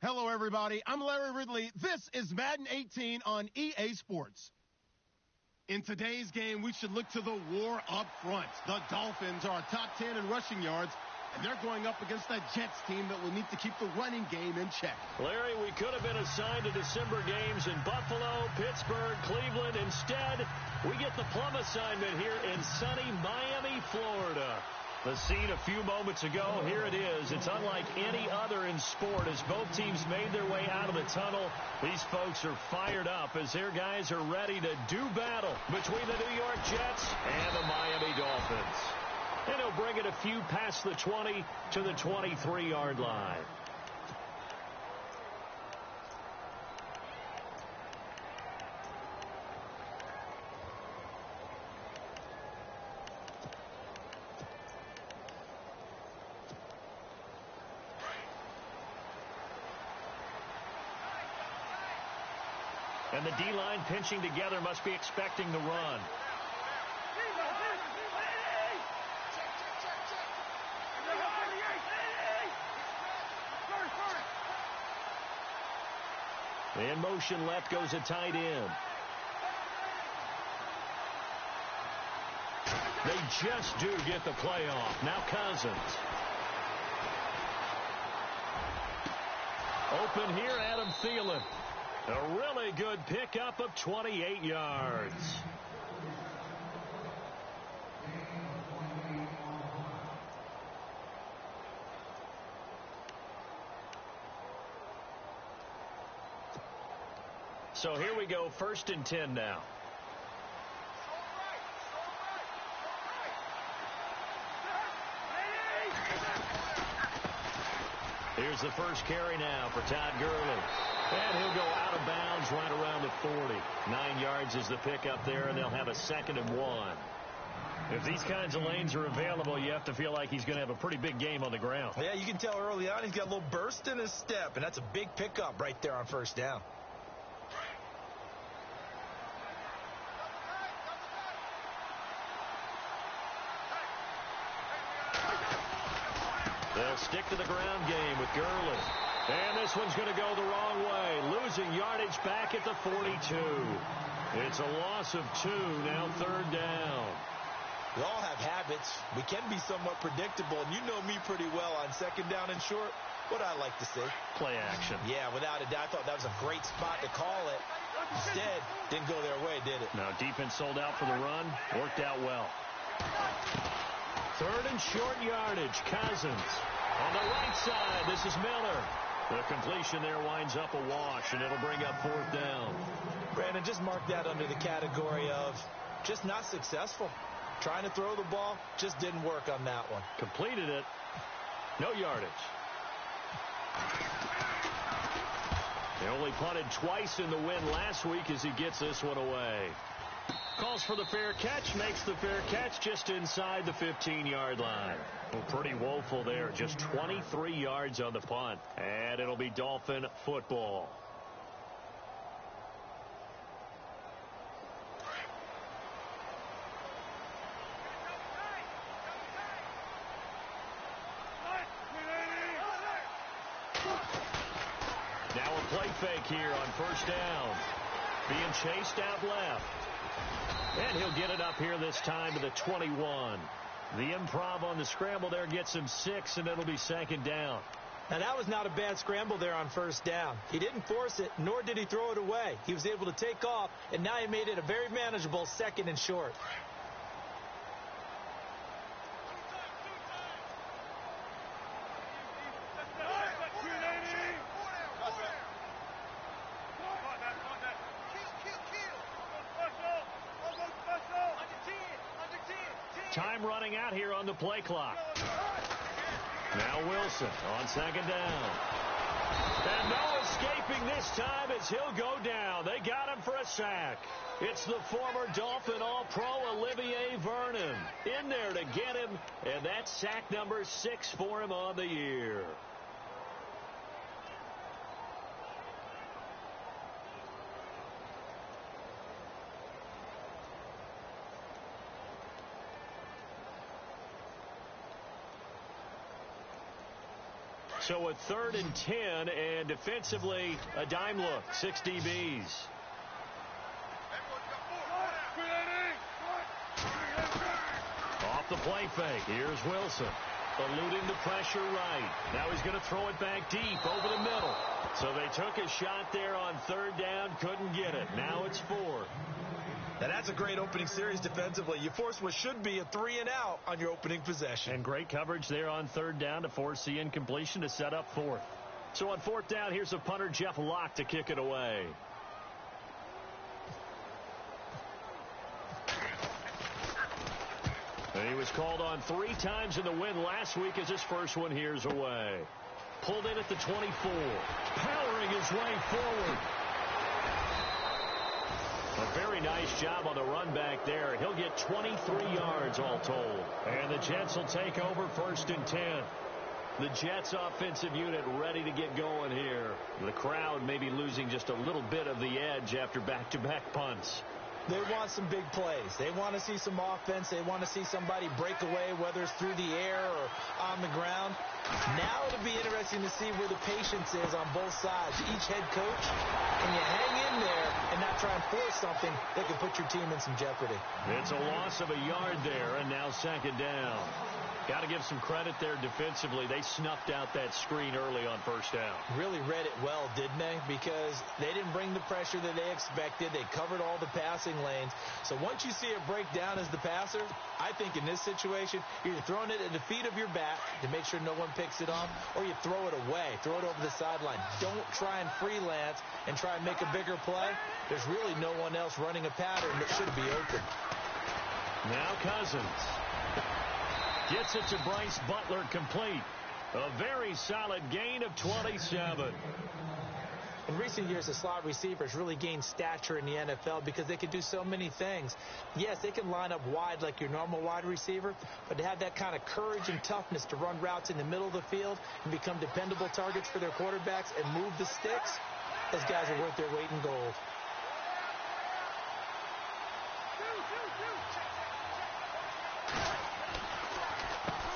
Hello, everybody. I'm Larry Ridley. This is Madden 18 on EA Sports. In today's game, we should look to the war up front. The Dolphins are top 10 in rushing yards, and they're going up against a Jets team that will need to keep the running game in check. Larry, we could have been assigned to December games in Buffalo, Pittsburgh, Cleveland. Instead, we get the plum assignment here in sunny Miami, Florida. The scene a few moments ago, here it is. It's unlike any other in sport as both teams made their way out of the tunnel. These folks are fired up as their guys are ready to do battle between the New York Jets and the Miami Dolphins. And he'll bring it a few past the 20 to the 23-yard line. And the D-line pinching together must be expecting the run. In motion left goes a tight end. They just do get the play off. Now Cousins. Open here, Adam Thielen. A really good pickup of 28 yards. So here we go, 1st and 10 now. Here's the first carry now for Todd Gurley. And he'll go out of bounds right around the 40. 9 yards is the pickup there, and they'll have a 2nd and 1. If these kinds of lanes are available, you have to feel like he's going to have a pretty big game on the ground. Yeah, you can tell early on he's got a little burst in his step, and that's a big pickup right there on 1st down. They'll stick to the ground game with Gurley. And this one's going to go the wrong way. Losing yardage back at the 42. It's a loss of 2, now 3rd down. We all have habits. We can be somewhat predictable, and you know me pretty well on 2nd down and short. What I like to see. Play action. Yeah, without a doubt. I thought that was a great spot to call it. Instead, didn't go their way, did it? Now, defense sold out for the run. Worked out well. 3rd and short yardage. Cousins. On the right side, this is Miller. The completion there winds up a wash, and it'll bring up 4th down. Brandon, just mark that under the category of just not successful. Trying to throw the ball, just didn't work on that one. Completed it. No yardage. He only punted twice in the win last week as he gets this one away. Calls for the fair catch, makes the fair catch just inside the 15-yard line. Well, pretty woeful there. Just 23 yards on the punt. And it'll be Dolphin football. Now a play fake here on 1st down. Being chased out left. And he'll get it up here this time to the 21. The improv on the scramble there gets him 6, and it'll be 2nd down. Now, that was not a bad scramble there on 1st down. He didn't force it, nor did he throw it away. He was able to take off, and now he made it a very manageable 2nd and short. Time running out here on the play clock. Now Wilson on 2nd down. And no escaping this time as he'll go down. They got him for a sack. It's the former Dolphin All-Pro Olivier Vernon in there to get him. And that's sack number 6 for him on the year. So a 3rd and 10, and defensively, a dime look, 6 DBs. Off the play fake. Here's Wilson. Eluding the pressure right. Now he's going to throw it back deep over the middle. So they took a shot there on 3rd down, couldn't get it. Now it's 4th. Now that's a great opening series defensively. You force what should be a 3-and-out on your opening possession. And great coverage there on 3rd down to force the incompletion to set up 4th. So on 4th down, here's the punter, Jeff Locke, to kick it away. And he was called on 3 times in the win last week as his first one here's away. Pulled in at the 24. Powering his way forward. A very nice job on the run back there. He'll get 23 yards all told. And the Jets will take over 1st and 10. The Jets offensive unit ready to get going here. The crowd may be losing just a little bit of the edge after back-to-back punts. They want some big plays. They want to see some offense. They want to see somebody break away, whether it's through the air or on the ground. Now it'll be interesting to see where the patience is on both sides. Each head coach, can you hang in there and not try and force something that could put your team in some jeopardy? It's a loss of a yard there, and now 2nd down. Got to give some credit there defensively. They snuffed out that screen early on 1st down. Really read it well, didn't they? Because they didn't bring the pressure that they expected. They covered all the passing lanes. So once you see it break down as the passer, I think in this situation, you're either throwing it at the feet of your back to make sure no one picks it off, or you throw it away. Throw it over the sideline. Don't try and freelance and try and make a bigger play. There's really no one else running a pattern that should be open. Now Cousins. Gets it to Bryce Butler, complete. A very solid gain of 27. In recent years, the slot receivers really gained stature in the NFL because they can do so many things. Yes, they can line up wide like your normal wide receiver, but to have that kind of courage and toughness to run routes in the middle of the field and become dependable targets for their quarterbacks and move the sticks, those guys are worth their weight in gold.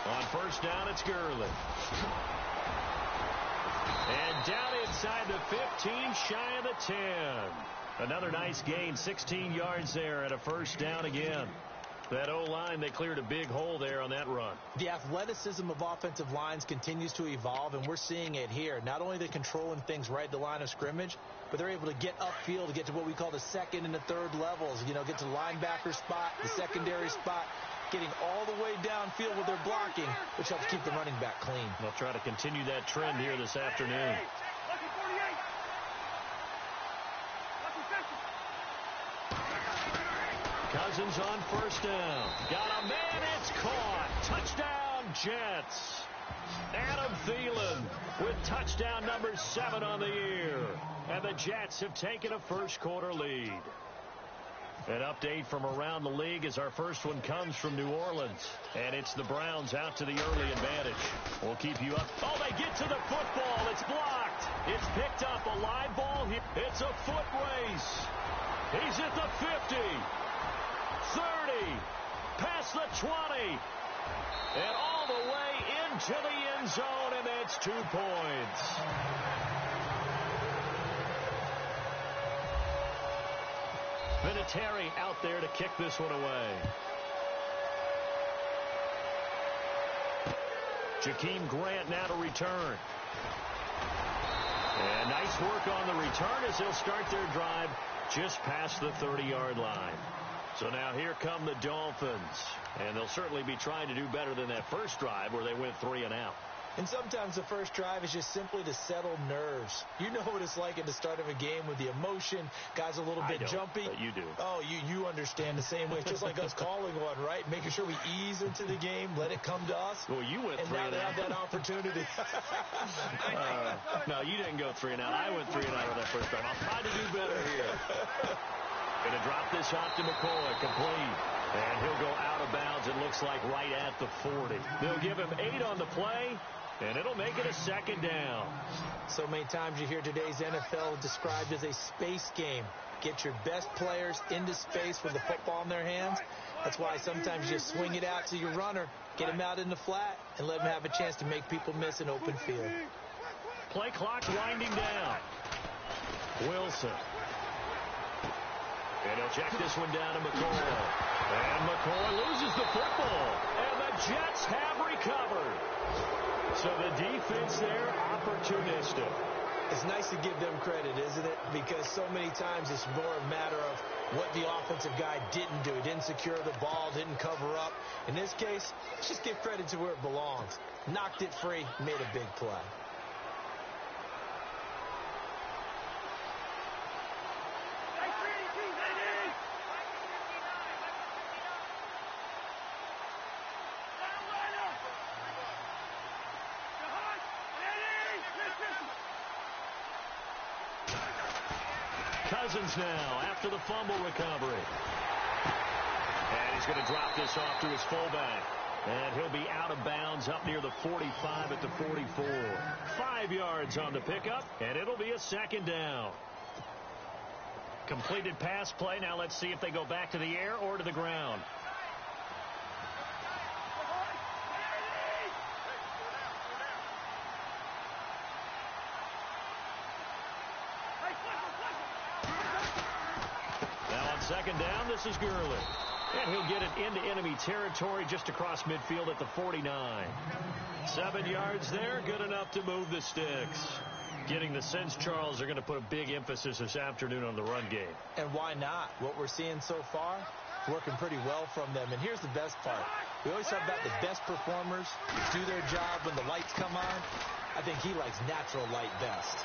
On 1st down, it's Gurley. And down inside the 15, shy of the 10. Another nice gain, 16 yards there at a 1st down again. That O-line, they cleared a big hole there on that run. The athleticism of offensive lines continues to evolve, and we're seeing it here. Not only are they controlling things right at the line of scrimmage, but they're able to get upfield to get to what we call the 2nd and the 3rd levels. You know, get to the linebacker spot, the secondary spot, getting all the way downfield with their blocking, which helps keep the running back clean. They'll try to continue that trend here this afternoon. Cousins on 1st down. Got a man, it's caught. Touchdown, Jets. Adam Thielen with touchdown number 7 on the year. And the Jets have taken a 1st quarter lead. An update from around the league as our first one comes from New Orleans. And it's the Browns out to the early advantage. We'll keep you up. Oh, they get to the football. It's blocked. It's picked up. A live ball here. It's a foot race. He's at the 50. 30. Past the 20. And all the way into the end zone. And that's 2 points. Vinatieri out there to kick this one away. Jakeem Grant now to return. And nice work on the return as they'll start their drive just past the 30-yard line. So now here come the Dolphins. And they'll certainly be trying to do better than that first drive where they went 3 and out. And sometimes the first drive is just simply to settle nerves. You know what it's like at the start of a game with the emotion. Guys a little bit jumpy. But you do. Oh, you understand the same way. It's just like us calling one, right? Making sure we ease into the game, let it come to us. Well, you went 3 and out. And now they have that opportunity. No, you didn't go 3 and out. I went 3 and out on that first drive. I'll try to do better here. Going to drop this off to McCoy. Complete. And he'll go out of bounds, it looks like, right at the 40. They'll give him 8 on the play, and it'll make it a 2nd down. So many times you hear today's NFL described as a space game. Get your best players into space with the football in their hands. That's why sometimes you swing it out to your runner, get him out in the flat, and let him have a chance to make people miss an open field. Play clock winding down. Wilson. And he'll check this one down to McCoy. And McCoy loses the football. And the Jets have recovered. So the defense there, opportunistic. It's nice to give them credit, isn't it? Because so many times it's more a matter of what the offensive guy didn't do. He didn't secure the ball, didn't cover up. In this case, let's just give credit to where it belongs. Knocked it free, made a big play. Cousins now after the fumble recovery. And he's going to drop this off to his fullback. And he'll be out of bounds up near the 45 at the 44. 5 yards on the pickup, and it'll be a second down. Completed pass play. Now let's see if they go back to the air or to the ground. Now on second down, this is Gurley. And he'll get it into enemy territory just across midfield at the 49. 7 yards there, good enough to move the sticks. Getting the sense Charles are going to put a big emphasis this afternoon on the run game. And why not? What we're seeing so far, working pretty well from them. And here's the best part. We always talk about the best performers do their job when the lights come on. I think he likes natural light best.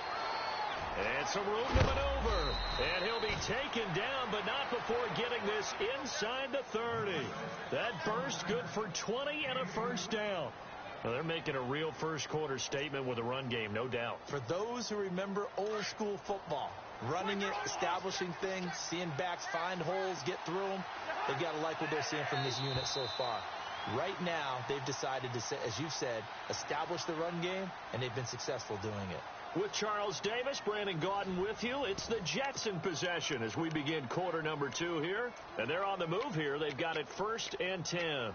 And some room to maneuver. And he'll be taken down, but not before getting this inside the 30. That burst good for 20 and a first down. Well, they're making a real first-quarter statement with a run game, no doubt. For those who remember old-school football, running it, establishing things, seeing backs find holes, get through them, they've got to like what they're seeing from this unit so far. Right now, they've decided to, as you've said, establish the run game, and they've been successful doing it. With Charles Davis, Brandon Gaudin with you. It's the Jets in possession as we begin quarter number 2 here. And they're on the move here. They've got it 1st and 10.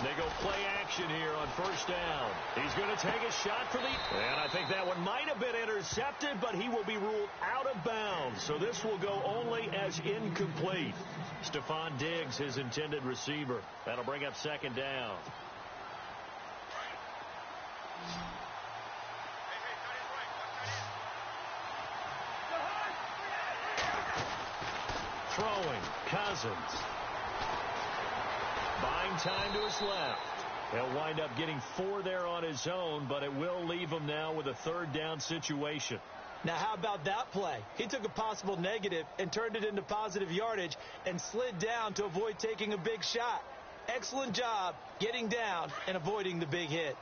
They go play action here on 1st down. He's going to take a shot for the... And I think that one might have been intercepted, but he will be ruled out of bounds. So this will go only as incomplete. Stephon Diggs, his intended receiver. That'll bring up 2nd down. Throwing, Cousins. Buying time to his left. He'll wind up getting 4 there on his own, but it will leave him now with a 3rd down situation. Now, how about that play? He took a possible negative and turned it into positive yardage and slid down to avoid taking a big shot. Excellent job getting down and avoiding the big hit.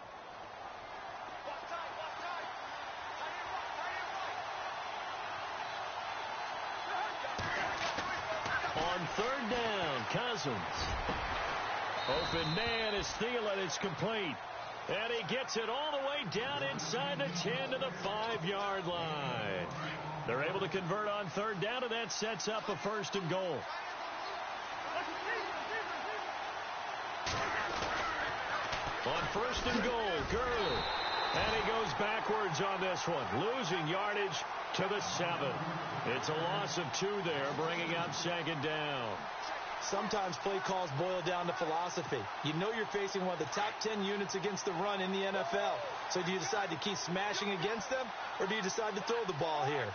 On 3rd down, Cousins. Open man is Thielen. It's complete. And he gets it all the way down inside the 10 to the 5-yard line. They're able to convert on 3rd down, and that sets up a 1st and goal. On 1st and goal, Gurley. And he goes backwards on this one, losing yardage to the 7. It's a loss of 2 there, bringing up 2nd down. Sometimes play calls boil down to philosophy. You know you're facing one of the top 10 units against the run in the NFL. So do you decide to keep smashing against them, or do you decide to throw the ball here?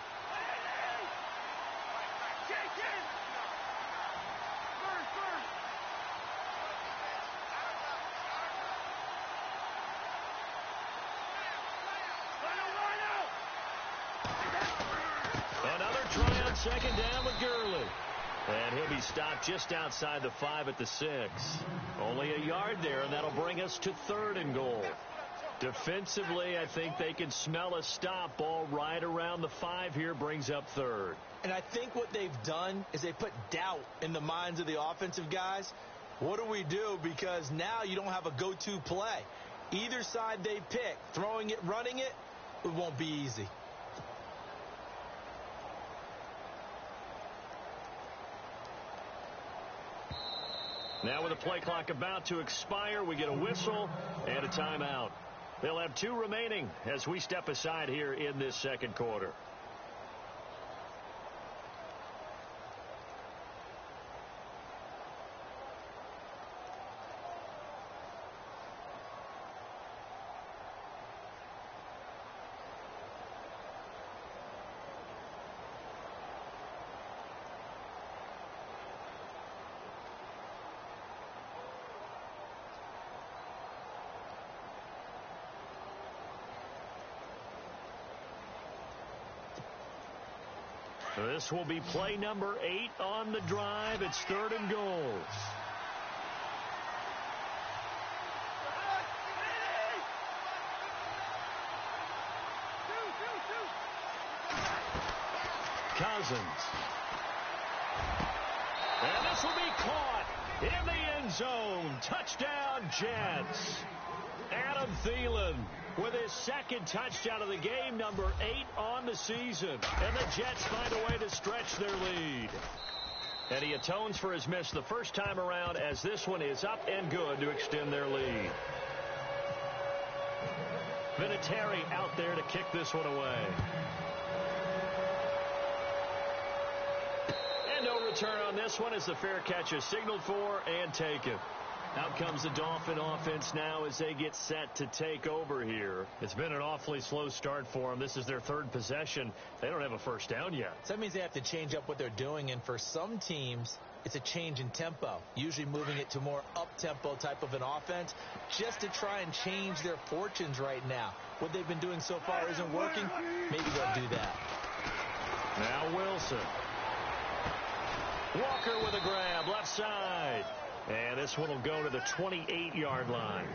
Another try on 2nd down with Gurley. And he'll be stopped just outside the 5 at the 6. Only a yard there, and that'll bring us to 3rd and goal. Defensively, I think they can smell a stop. Ball right around the 5 here, brings up 3rd. And I think what they've done is they put doubt in the minds of the offensive guys. What do we do? Because now you don't have a go-to play. Either side they pick, throwing it, running it, it won't be easy. Now with the play clock about to expire, we get a whistle and a timeout. They'll have 2 remaining as we step aside here in this second quarter. This will be play number 8 on the drive. It's 3rd and goal. Cousins. And this will be caught in the end zone. Touchdown, Jets. Adam Thielen with his 2nd touchdown of the game, number 8 on the season. And the Jets find a way to stretch their lead. And he atones for his miss the first time around, as this one is up and good to extend their lead. Vinatieri out there to kick this one away. And no return on this one as the fair catch is signaled for and taken. Out comes the Dolphin offense now as they get set to take over here. It's been an awfully slow start for them. This is their 3rd possession. They don't have a first down yet. So that means they have to change up what they're doing, and for some teams, it's a change in tempo, usually moving it to more up-tempo type of an offense just to try and change their fortunes right now. What they've been doing so far isn't working. Maybe they'll do that. Now Wilson. Walker with a grab, left side. And this one will go to the 28-yard line.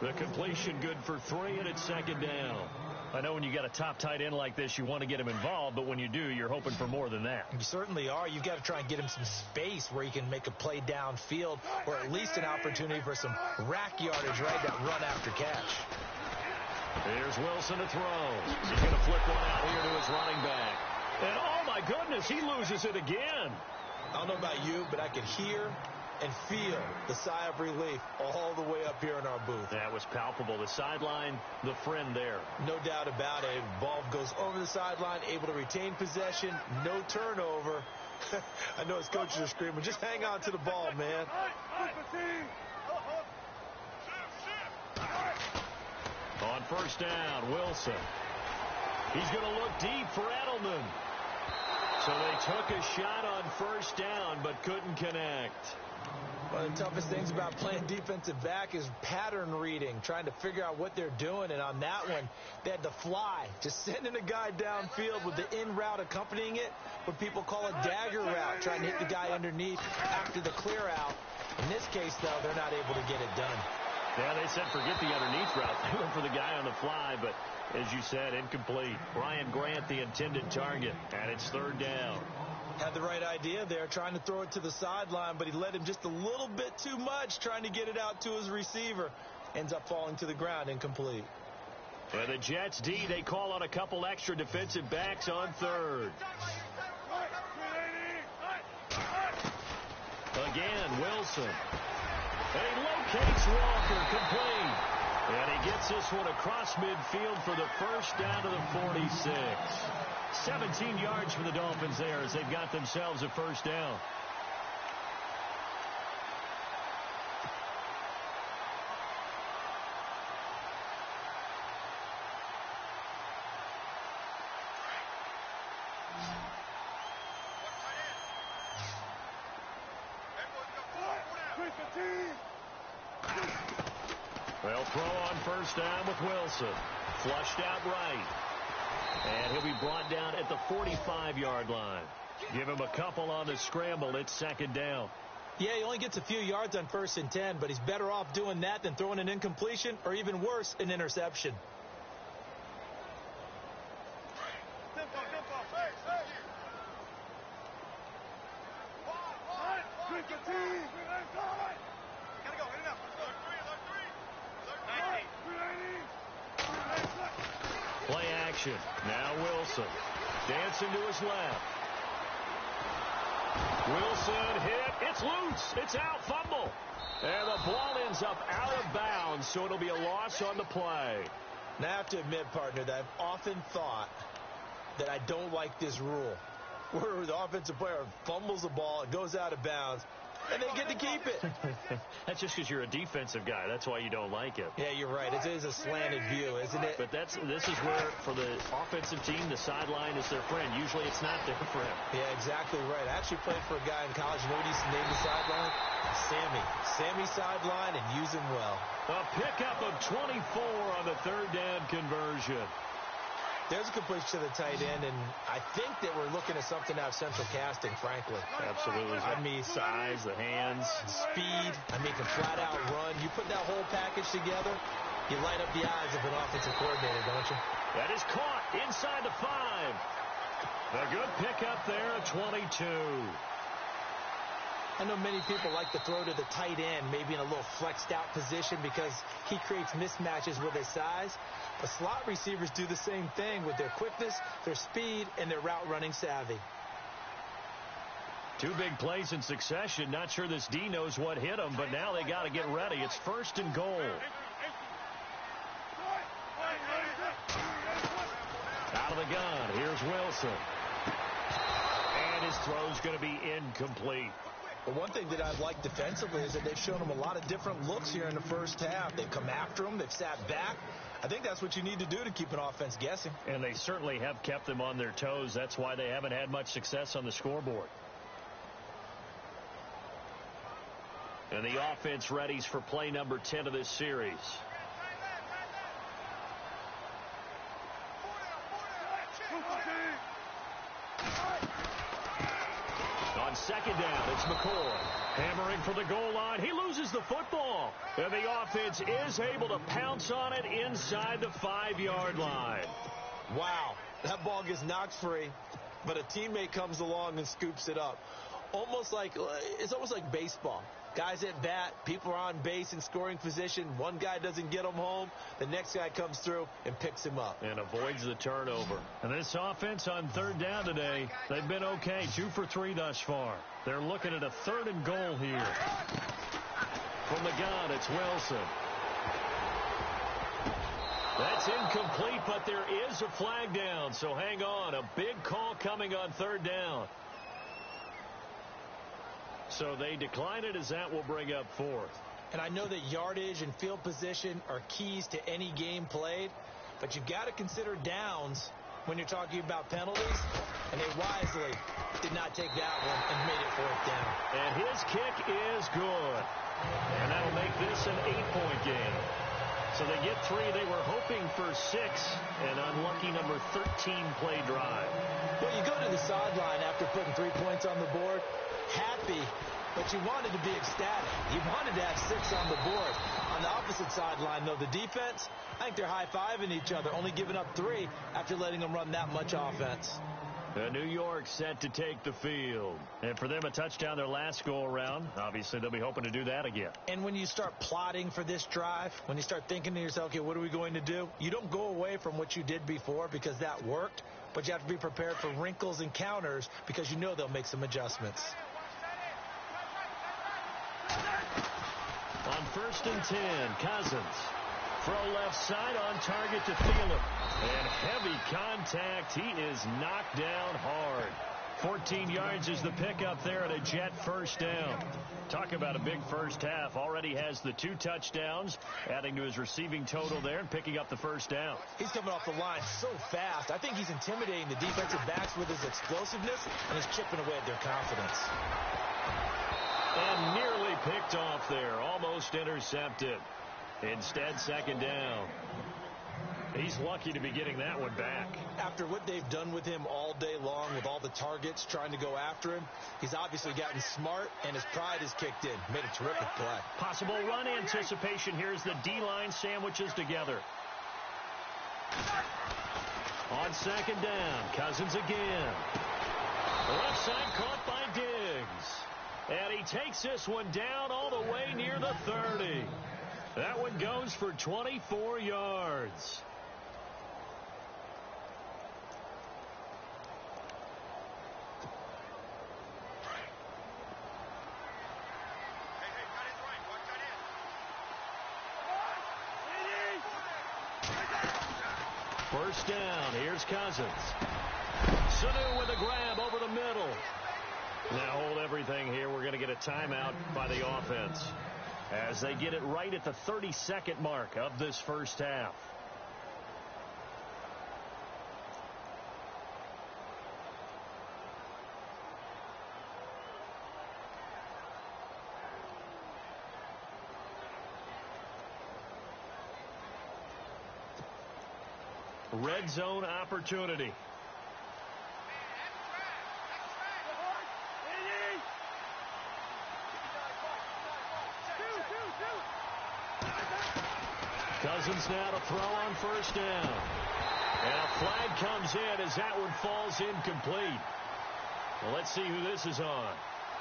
The completion good for 3, and it's 2nd down. I know when you got a top tight end like this, you want to get him involved, but when you do, you're hoping for more than that. You certainly are. You've got to try and get him some space where he can make a play downfield, or at least an opportunity for some rack yardage, right, that run after catch. Here's Wilson to throw. He's going to flip one out here to his running back. And oh my goodness, he loses it again. I don't know about you, but I could hear and feel the sigh of relief all the way up here in our booth. That was palpable. The sideline, the friend there. No doubt about it. Ball goes over the sideline, able to retain possession, no turnover. I know his coaches are screaming, just hang on to the ball, man. On first down, Wilson. He's going to look deep for Edelman. So they took a shot on first down, but couldn't connect. One of the toughest things about playing defensive back is pattern reading, trying to figure out what they're doing. And on that one, they had to fly, just sending a guy downfield with the in route accompanying it, what people call a dagger route, trying to hit the guy underneath after the clear out. In this case, though, they're not able to get it done. Yeah, they said forget the underneath route. They went for the guy on the fly, but as you said, incomplete. Ryan Grant, the intended target, and it's 3rd down. Had the right idea there, trying to throw it to the sideline, but he led him just a little bit too much, trying to get it out to his receiver. Ends up falling to the ground, incomplete. And the Jets D, they call on a couple extra defensive backs on 3rd. Again, Wilson. And he locates Walker, complete. And he gets this one across midfield for the first down to the 46. 17 yards for the Dolphins there as they've got themselves a first down. They'll throw on first down with Wilson. Flushed out right. And he'll be brought down at the 45-yard line. Give him a couple on the scramble. It's 2nd down. Yeah, he only gets a few yards on 1st and 10, but he's better off doing that than throwing an incompletion or even worse, an interception. action. Now Wilson. Dancing to his left. Wilson hit. It's loose. It's out. Fumble. And the ball ends up out of bounds, so it'll be a loss on the play. Now, I have to admit, partner, that I've often thought that I don't like this rule, where the offensive player fumbles the ball, it goes out of bounds, and they get to keep it. That's just because you're a defensive guy. That's why you don't like it. Yeah, you're right. It is a slanted view, isn't it? But this is where, for the offensive team, the sideline is their friend. Usually it's not there for him. Yeah, exactly right. I actually played for a guy in college. You know what he used to name the sideline? Sammy. Sammy sideline, and use him well. A pickup of 24 on the third down conversion. There's a completion to the tight end, and I think that we're looking at something out of central casting, frankly. Absolutely. I mean, size, the hands. Speed. I mean, can flat-out run. You put that whole package together, you light up the eyes of an offensive coordinator, don't you? That is caught inside the 5. A good pickup there at 22. I know many people like to throw to the tight end, maybe in a little flexed-out position because he creates mismatches with his size. But slot receivers do the same thing with their quickness, their speed, and their route-running savvy. 2 big plays in succession. Not sure this D knows what hit him, but now they got to get ready. It's 1st and goal. Out of the gun. Here's Wilson. And his throw's going to be incomplete. But one thing that I've liked defensively is that they've shown him a lot of different looks here in the first half. They've come after him. They've sat back. I think that's what you need to do to keep an offense guessing. And they certainly have kept them on their toes. That's why they haven't had much success on the scoreboard. And the offense readies for play number 10 of this series. On 2nd down, it's McCoy. Hammering for the goal line. He loses the football. And the offense is able to pounce on it inside the 5-yard line. Wow. That ball gets knocked free, but a teammate comes along and scoops it up. It's almost like baseball. Guys at bat, people are on base in scoring position. One guy doesn't get him home. The next guy comes through and picks him up. And avoids the turnover. And this offense on 3rd down today, they've been okay. 2 for 3 thus far. They're looking at a 3rd and goal here. From the gun, it's Wilson. That's incomplete, but there is a flag down. So hang on. A big call coming on 3rd down. So they decline it, as that will bring up 4th. And I know that yardage and field position are keys to any game played, but you've got to consider downs when you're talking about penalties, and they wisely did not take that one and made it 4th down. And his kick is good. And that'll make this an 8-point game. So they get 3. They were hoping for 6. An unlucky number 13 play drive. Well, you go to the sideline after putting 3 points on the board, happy, but you wanted to be ecstatic. You wanted to have 6 on the board. On the opposite sideline, though, the defense, I think they're high-fiving each other, only giving up 3 after letting them run that much offense. New York set to take the field. And for them, a touchdown their last go-around. Obviously, they'll be hoping to do that again. And when you start plotting for this drive, when you start thinking to yourself, okay, what are we going to do? You don't go away from what you did before because that worked, but you have to be prepared for wrinkles and counters because you know they'll make some adjustments. On 1st and 10, Cousins. Throw left side on target to Thielen. And heavy contact. He is knocked down hard. 14 yards is the pickup there at a Jet 1st down. Talk about a big first half. Already has the 2 touchdowns, adding to his receiving total there and picking up the 1st down. He's coming off the line so fast. I think he's intimidating the defensive backs with his explosiveness, and he's chipping away at their confidence. And nearly picked off there. Almost intercepted. Instead, 2nd down. He's lucky to be getting that one back. After what they've done with him all day long with all the targets trying to go after him, he's obviously gotten smart, and his pride has kicked in. Made a terrific play. Possible run anticipation. Here's the D-line sandwiches together. On 2nd down, Cousins again. Left side caught by Diggs. And he takes this one down all the way near the 30. That one goes for 24 yards. First down. Here's Cousins. Sanu with a grab over the middle. Now hold everything here. We're going to get a timeout by the offense as they get it right at the 30-second mark of this first half. Red zone opportunity. Cousins now to throw on first down. And a flag comes in as that one falls incomplete. Well, let's see who this is on.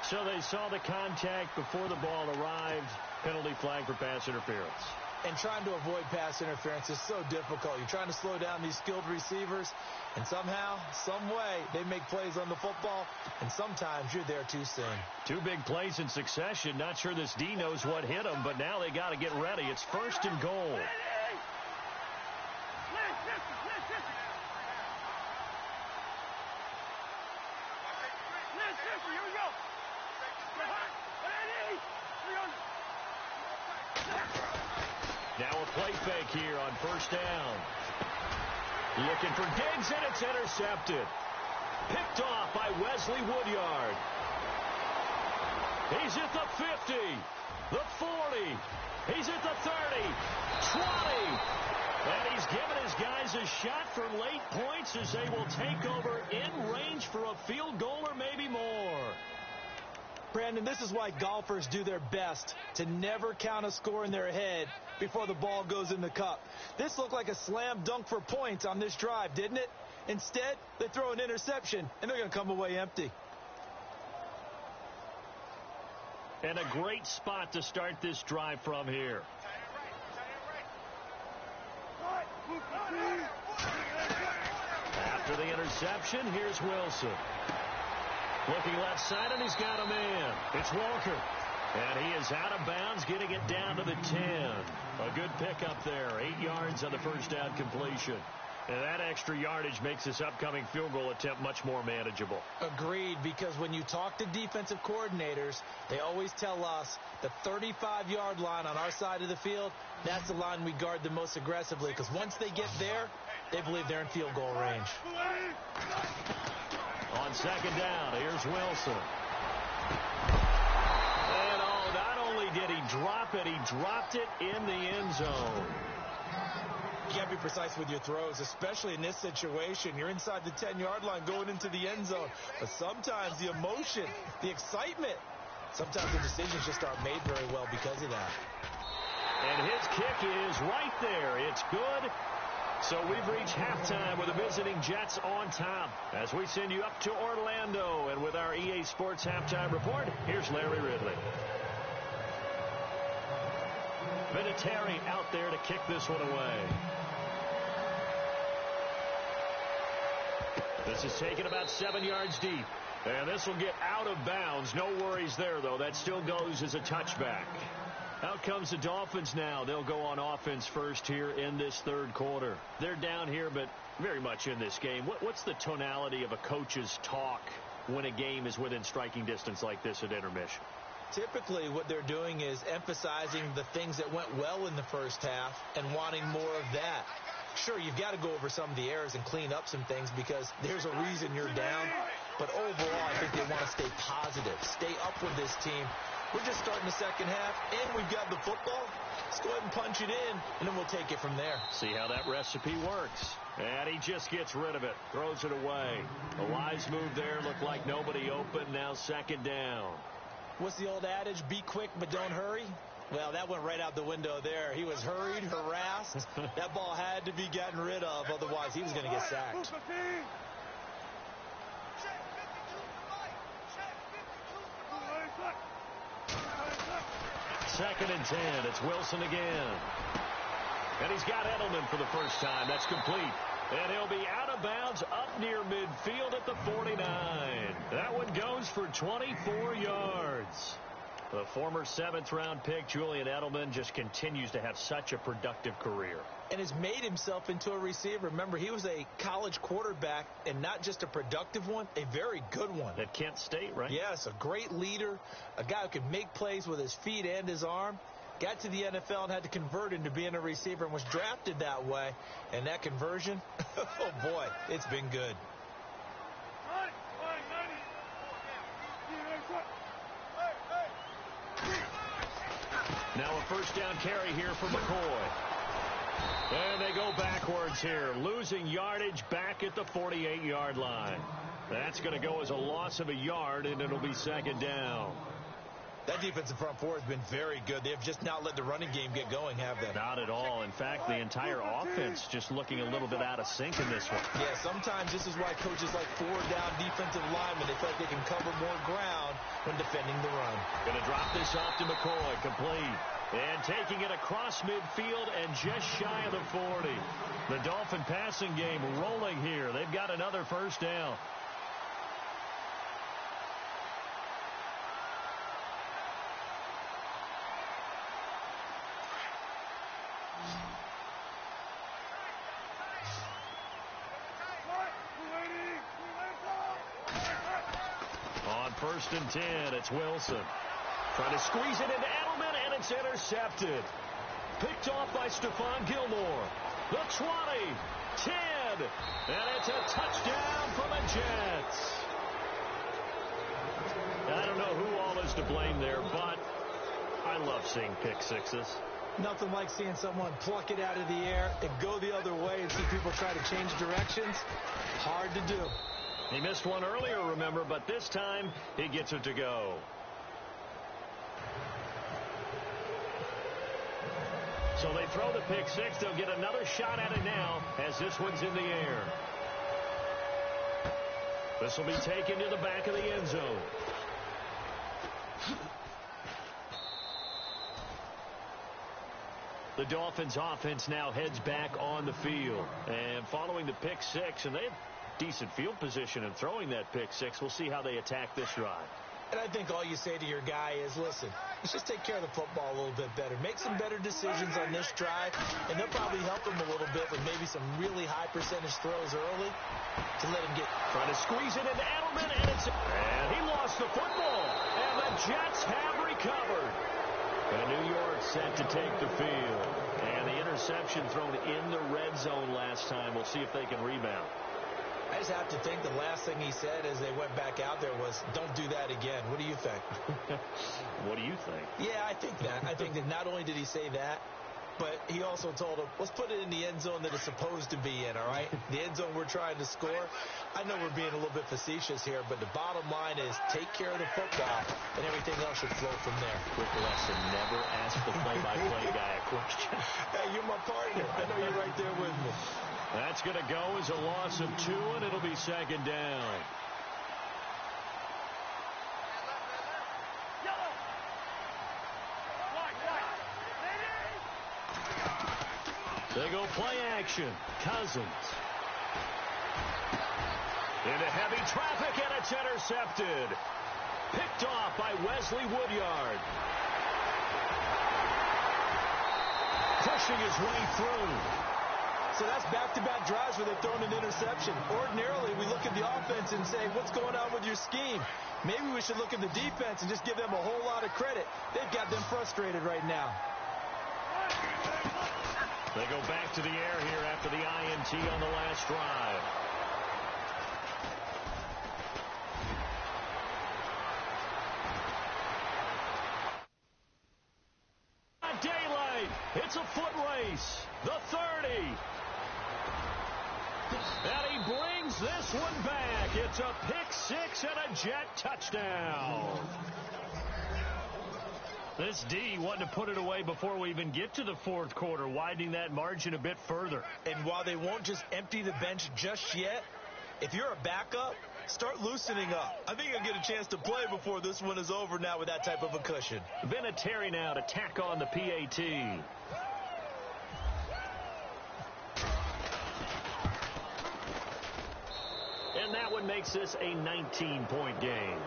So they saw the contact before the ball arrived. Penalty flag for pass interference. And trying to avoid pass interference is so difficult. You're trying to slow down these skilled receivers, and somehow, some way, they make plays on the football, and sometimes you're there too soon. Two big plays in succession. Not sure this D knows what hit him, but now they got to get ready. It's first and goal. Now a play fake here on first down. Looking for Diggs, and it's intercepted. Picked off by Wesley Woodyard. He's at the 50, the 40. He's at the 30, 20. And he's given his guys a shot for late points as they will take over in range for a field goal or maybe more. Brandon, this is why golfers do their best to never count a score in their head before the ball goes in the cup. This looked like a slam dunk for points on this drive, didn't it? Instead, they throw an interception, and they're going to come away empty. And a great spot to start this drive from here. After the interception, here's Wilson. Looking left side, and he's got a man. It's Walker. And he is out of bounds, getting it down to the 10. A good pickup there. 8 yards on the first down completion. And that extra yardage makes this upcoming field goal attempt much more manageable. Agreed, because when you talk to defensive coordinators, they always tell us the 35-yard line on our side of the field, that's the line we guard the most aggressively, because once they get there, they believe they're in field goal range. On second down, here's Wilson. And not only did he drop it, he dropped it in the end zone. You got to be precise with your throws, especially in this situation. You're inside the 10-yard line going into the end zone. But sometimes the emotion, the excitement, sometimes the decisions just aren't made very well because of that. And his kick is right there. It's good. So we've reached halftime with the visiting Jets on top as we send you up to Orlando. And with our EA Sports Halftime Report, here's Larry Ridley. Vinatieri out there to kick this one away. This is taken about 7 yards deep. And this will get out of bounds. No worries there, though. That still goes as a touchback. Out comes the Dolphins now. They'll go on offense first here in this third quarter. They're down here, but very much in this game. What's the tonality of a coach's talk when a game is within striking distance like this at intermission? Typically, what they're doing is emphasizing the things that went well in the first half and wanting more of that. Sure, you've got to go over some of the errors and clean up some things because there's a reason you're down. But overall, I think they want to stay positive, stay up with this team. We're just starting the second half, and we've got the football. Let's go ahead and punch it in, and then we'll take it from there. See how that recipe works. And he just gets rid of it, throws it away. A wise move there, looked like nobody open, now second down. What's the old adage, be quick but don't hurry? Well, that went right out the window there. He was hurried, harassed. That ball had to be gotten rid of, otherwise he was going to get sacked. Second and 10. It's Wilson again. And he's got Edelman for the first time. That's complete. And he'll be out of bounds up near midfield at the 49. That one goes for 24 yards. The former 7th-round pick, Julian Edelman, just continues to have such a productive career. and has made himself into a receiver. Remember, he was a college quarterback, and not just a productive one, a very good one. At Kent State, right? Yes, a great leader, a guy who could make plays with his feet and his arm. Got to the NFL and had to convert into being a receiver and was drafted that way. And that conversion, oh boy, it's been good. Now a first down carry here for McCoy. And they go backwards here, losing yardage back at the 48-yard line. That's going to go as a loss of a yard, and it'll be second down. That defensive front four has been very good. They have just not let the running game get going, have they? Not at all. In fact, the entire offense just looking a little bit out of sync in this one. Yeah, sometimes this is why coaches like four-down defensive linemen. They feel like they can cover more ground when defending the run. Going to drop this off to McCoy, complete. And taking it across midfield and just shy of the 40. The Dolphin passing game rolling here. They've got another first down. On 1st and 10, it's Wilson. Trying to squeeze it into Edelman, and it's intercepted. Picked off by Stephon Gilmore. The 20, 10, and it's a touchdown for the Jets. I don't know who all is to blame there, but I love seeing pick sixes. Nothing like seeing someone pluck it out of the air and go the other way and see people try to change directions. Hard to do. He missed one earlier, remember, but this time he gets it to go. So they throw the pick six. They'll get another shot at it now as this one's in the air. This will be taken to the back of the end zone. The Dolphins offense now heads back on the field. And following the pick six, and they have decent field position in throwing that pick six. We'll see how they attack this drive. And I think all you say to your guy is, listen, let's just take care of the football a little bit better. Make some better decisions on this drive, and they'll probably help him a little bit with maybe some really high percentage throws early to let him get. Trying to squeeze it into Edelman, and he lost the football. And the Jets have recovered. And New York set to take the field. And the interception thrown in the red zone last time. We'll see if they can rebound. I just have to think the last thing he said as they went back out there was, don't do that again. What do you think? What do you think? Yeah, I think that. I think that not only did he say that, but he also told him, let's put it in the end zone that it's supposed to be in, all right? The end zone we're trying to score. I know we're being a little bit facetious here, but the bottom line is take care of the football, and everything else should flow from there. Quick lesson, never ask the play-by-play guy a question. Hey, you're my partner. I know you're right there with me. That's going to go as a loss of 2, and it'll be second down. They go play action. Cousins. Into heavy traffic, and it's intercepted. Picked off by Wesley Woodyard. Pushing his way through. So that's back-to-back drives where they've thrown an interception. Ordinarily, we look at the offense and say, what's going on with your scheme? Maybe we should look at the defense and just give them a whole lot of credit. They've got them frustrated right now. They go back to the air here after the INT on the last drive. Daylight. It's a foot race. The 30. And he brings this one back. It's a pick six and a Jet touchdown. This D wanted to put it away before we even get to the fourth quarter, widening that margin a bit further. And while they won't just empty the bench just yet, if you're a backup, start loosening up. I think you'll get a chance to play before this one is over now with that type of a cushion. Vinatieri now to tack on the PAT. And that one makes this a 19-point game.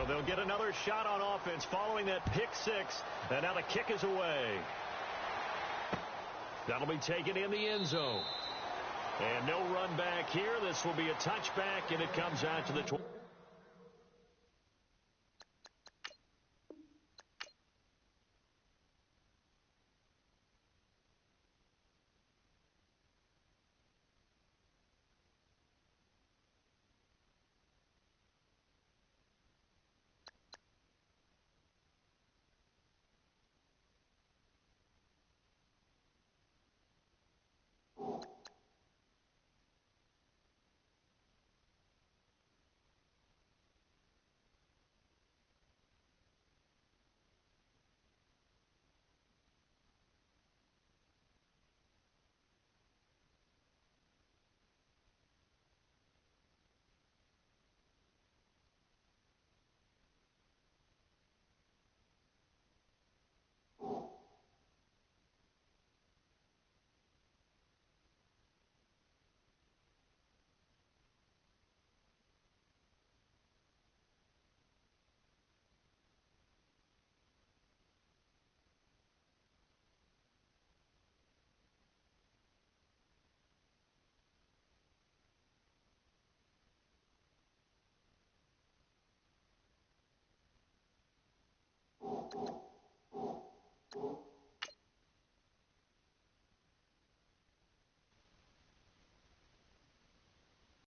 So they'll get another shot on offense following that pick six. And now the kick is away. That'll be taken in the end zone. And no run back here. This will be a touchback, and it comes out to the 20.